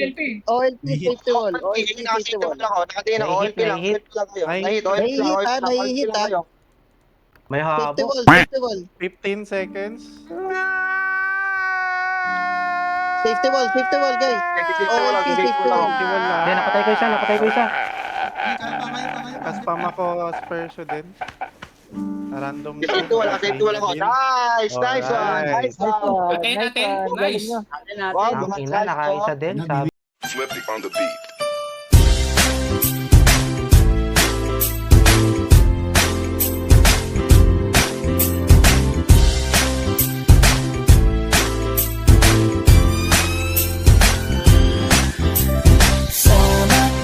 OLP safety wall. OLP safety wall. Nakatingin ako, OLP lang. Nahit, OLP lang. Nahihit ha. May Safety habok. wall, safety wall. 15 seconds. Safety wall, guys. OLP safety wall. Hindi, napatay ko isa. Spam ako Aspersio din. Random Safety wall ako. Nice one. Nice one. Patay natin. Nice. Wow, Ang ina, nakaisa din. Sabi. Flipping on the beat.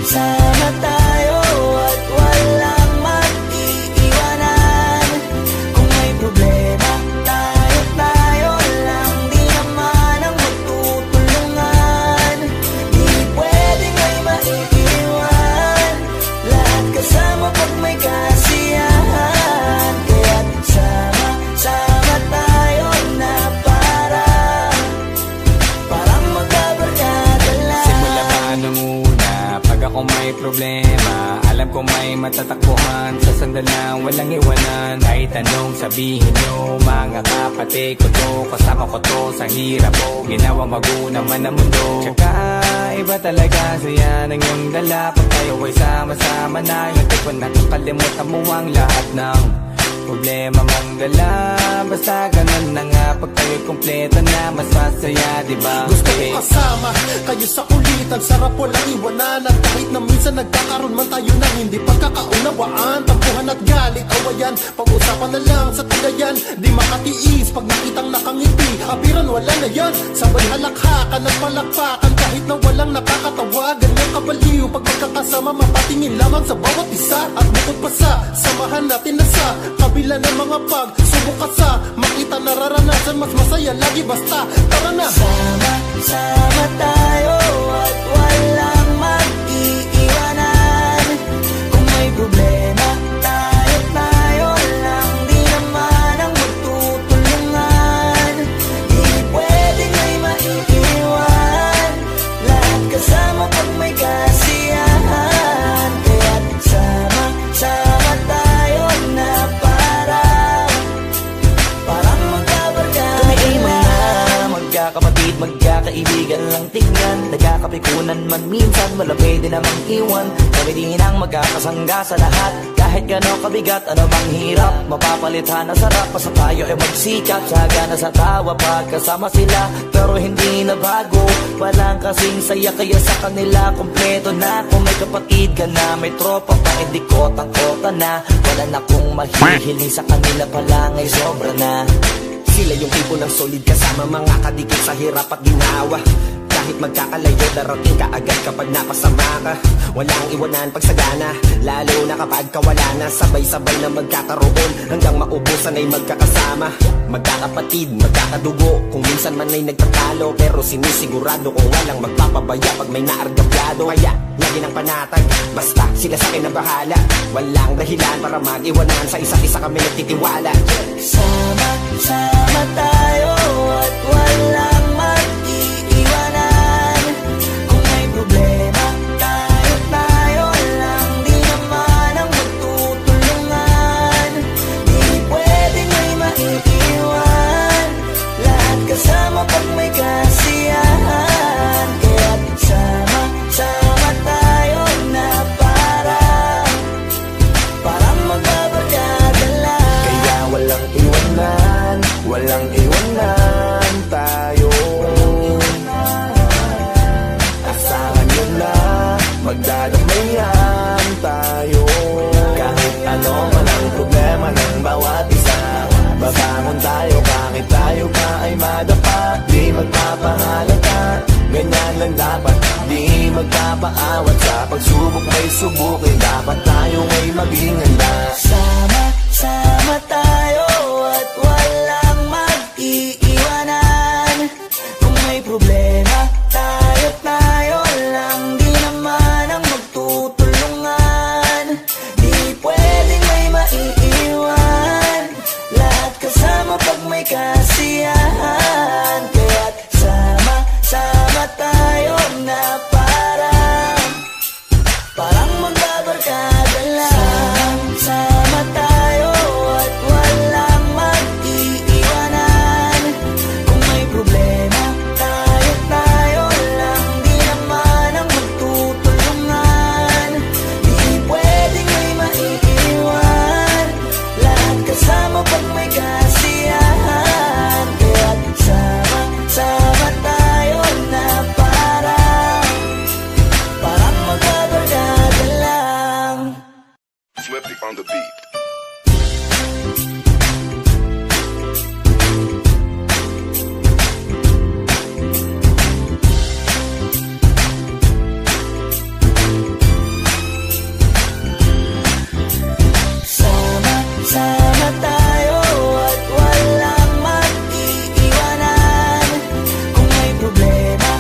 Sama tayo at walang mag-iiwanan. Kung may problema, tayo lang. Di naman ang magtutulungan. Di pwedeng may maiiwan. Lahat kasama pag may kasiyahan. Kaya't sama tayo na parang magkabarkada lang. Simula pa nung una, pag ako may problema, alam ko may matatakbuhan. Sa sandalang walang iwanan. Kahit anong sabihin nyo, mga kapatid ko to, kasama ko to sa hirap ko. Ginawa maguna man ang mundo. Tsaka iba talaga saya ng iyong dala. Pag tayo ay sama-sama na, hindi ko nakakalimutan mo ang lahat ng problema mong dala. Basta ganun na nga, pag tayo'y kumpleto na, mas masaya, diba? Gusto ko kasama kayo sa kulitan. Sarap walang iwanan. At kahit na minsan nagkakaroon man tayo ng hindi pagkakaunawaan, tampuhan at galit, awayan, pag-usapan na lang sa tagayan. Di makatiis pag nakitang nakangiti, apiran wala na yan. Sabay halakhakan at palakpakan kahit na walang nakakatawa. Ganyan kabaliw pag magkakasama, mapatingin lamang sa bawat isa. At bukod pa sa samahan natin na sa kabila ng mga pagsubok at sa makita nararanasan, mas masaya lagi basta tara na. Sama tayo at walang mag-iiwanan. Kung may problema, tayo lang. Di naman ang magtutulungan. Di pwedeng may maiiwan. Lahat kasama pag may kasiyahan. Kaya't sama tayo na parang magkabarkada. Kami ay magkakapatid, magkakaibigan lang tingnan. Nagkakapikunan man minsan, wala pwede namang iwan. Kami din ang magkakasangga sa lahat. Kahit gano'ng kabigat, ano bang hirap, mapapalitan na sarap. Basta tayo ay magsikap, tsaga na sa tawa pagkasama sila. Pero hindi na bago, walang kasing saya. Kaya sa kanila, kompleto na. Kung may kapatid ka na, may tropa pa, hindi kotang-kota na. Wala na kong mahihiling sa kanila pa lang ay sobra na. Sila yung tipo ng solid kasama, mga kadikit sa hirap at ginawa. Kahit magkakalayo, darating ka agad kapag napasama ka. Walang iwanan pag sagana, lalo na kapag kawala na. Sabay-sabay na magkakaroon, hanggang maubusan ay magkakasama. Magkakapatid, magkakadugo, kung minsan man ay nagtatalo. Pero sinisigurado kung walang magpapabaya pag may naargabyado. Kaya lagi ng panatag, basta sila sa akin ang bahala. Walang dahilan para mag-iwanan, sa isa't isa kami nagtitiwala. Sama tayo at walang mag-iiwanan. Kung may problema, tayo lang. Di naman ang magtutulungan. Di pwedeng may maiiwan. Lahat kasama pag may kasiyahan. Kaya't sama tayo na parang magbabarkada lang. Kaya walang iwanan tayo. Asahan nyo na, magdadamayan tayo. Kahit ano man ang problema ng bawat isa, babangon tayo kahit tayo pa ay madapa. Di magpapahalata, ganyan lang dapat. Di magpapaawat sa pagsubok may subukin. Dapat tayo ay maging handa. Sama tayo at walang mag-iiwanan. Kung may problema, tayo lang. Di naman ang magtutulungan. Di pwedeng may maiiwan. Lahat kasama pag may kasiyahan. Kaya't sama tayo na on the beat. Sama tayo at walang mag-iiwanan. Kung may problema,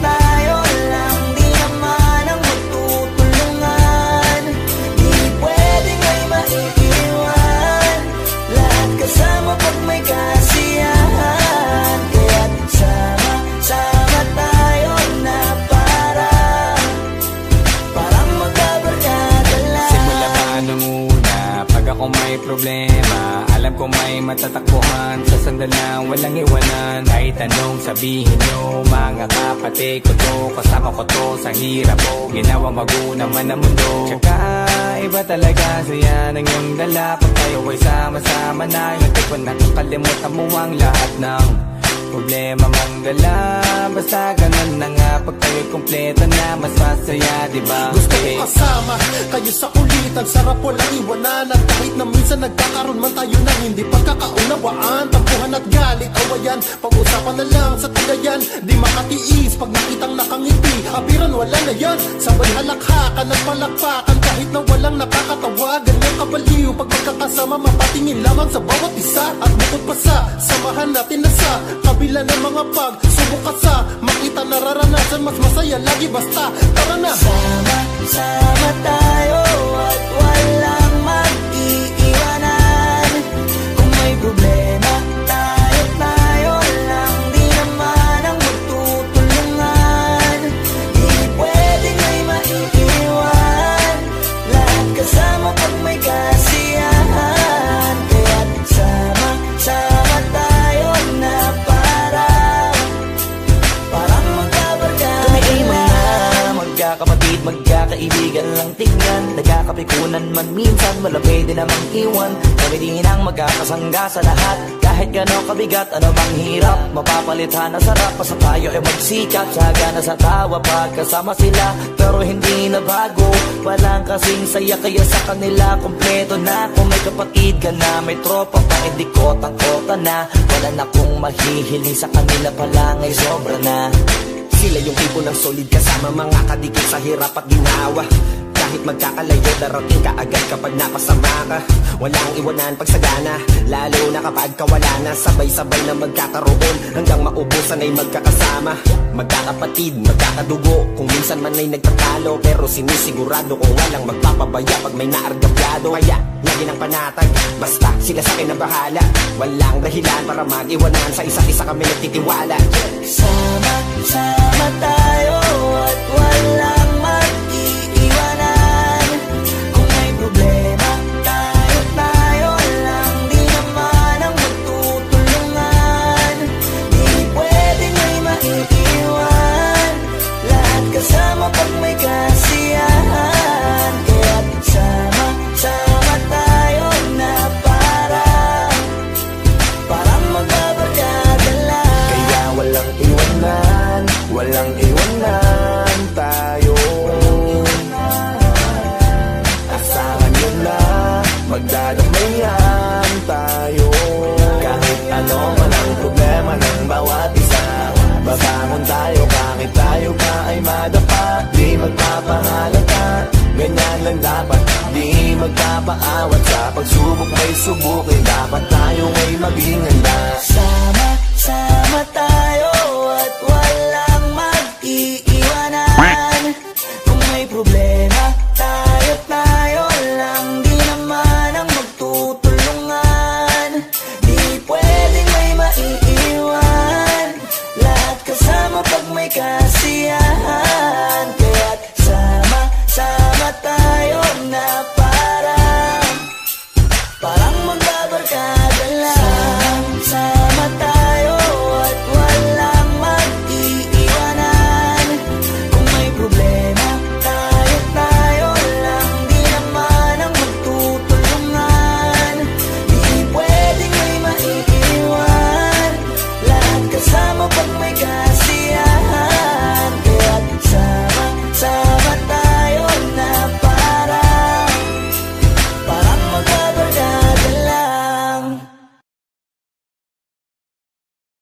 tayo lang, di naman ang magtutulungan. Di pwedeng may maiiwan, lahat kasama pag may kasiyahan. Kaya't sama tayo na parang magkabarkada lang. Simula pa nung una, pag ako may problema, alam ko may matatakbuhan. Sa sandal lang, walang iwanan. Kahit anong sabihin nyo, mga kapatid ko to, kasama ko to sa hirap ko, ginawang maguna man ang mundo. Tsaka iba talaga saya ng iyong dala. Pag tayo ay sama-sama na, yung tipo nakakalimutan mo ang lahat ng problema mong dala. Basta ganun na nga, pag tayo'y kumpleto na, mas masaya, diba? Gusto ko kasama kayo sa kulitan, sarap walang iwanan. At kahit na minsan nagkakaroon man tayo ng hindi pagkakaunawaan, tampuhan at galit, awayan, pag-usapan na lang sa tagayan. Di makatiis pag nakitang nakangiti, apiran wala na yan. Sabay halakhakan at palakpakan, kahit na walang nakakatawa. Ganyan kabaliw pag magkakasama, mapatingin lamang sa bawat isa. At bukod pa sa samahan natin na sa kabila ng mga pagsubok at sa makita nararanasan, mas masaya lagi basta tara na. Sama tayo at walang mag-iiwanan. Kung may problema, tayo lang, di naman ang magtutulungan. Di pwedeng may maiiwan, lahat kasama pag may kasiyahan. Kaya't sama tayo na parang magkabarkada. Kami ay mga magkakapatid, magkakaibigan lang tingnan. Nagkakapikunan man minsan, malapit din namang iwan. Kami din ang magkakasangga sa lahat. Kahit gano'ng kabigat, ano bang hirap, mapapalitan na sarap. Basta tayo ay magsikat, tsaga na sa tawa pagkasama sila. Pero hindi na bago, walang kasing saya. Kaya sa kanila, kompleto na. Kung may kapatid ka na, may tropa pa, hindi kotang-kota na. Wala na kong mahihiling sa kanila pa lang ay sobra na. Sila yung tipo ng solid kasama, mga kadikit sa hirap at ginawa. Kahit magkakalayo, darating ka agad kapag napasama ka. Walang iwanan pag sagana, lalo na kapag kawala na. Sabay-sabay na magkakaroon, hanggang maubusan ay magkakasama. Magkakapatid, magkakadugo, kung minsan man ay nagtatalo. Pero sinisigurado kung walang magpapabaya pag may naargabyado. Kaya lagi ng panatag, basta sila sa akin ang bahala. Walang dahilan para mag-iwanan, sa isa't isa kami nagtitiwala. Sama tayo at walang mag-iiwanan. Kung may problema, tayo lang, di naman ang magtutulungan. Di pwedeng may maiiwan, lahat kasama pag may kasiyahan. Kaya't sama tayo na parang magbabarkada lang. Kaya walang iwanan, walang iwanan tayo. Asahan nyo na, magdadamayan tayo. Kahit ano man ang problema ng bawat isa, babangon tayo kahit tayo pa ay madapa. Di magpapahalata, ganyan lang dapat. Di magpapaawat sa pagsubok may subukin. Dapat tayo ay maging handa. Sama tayo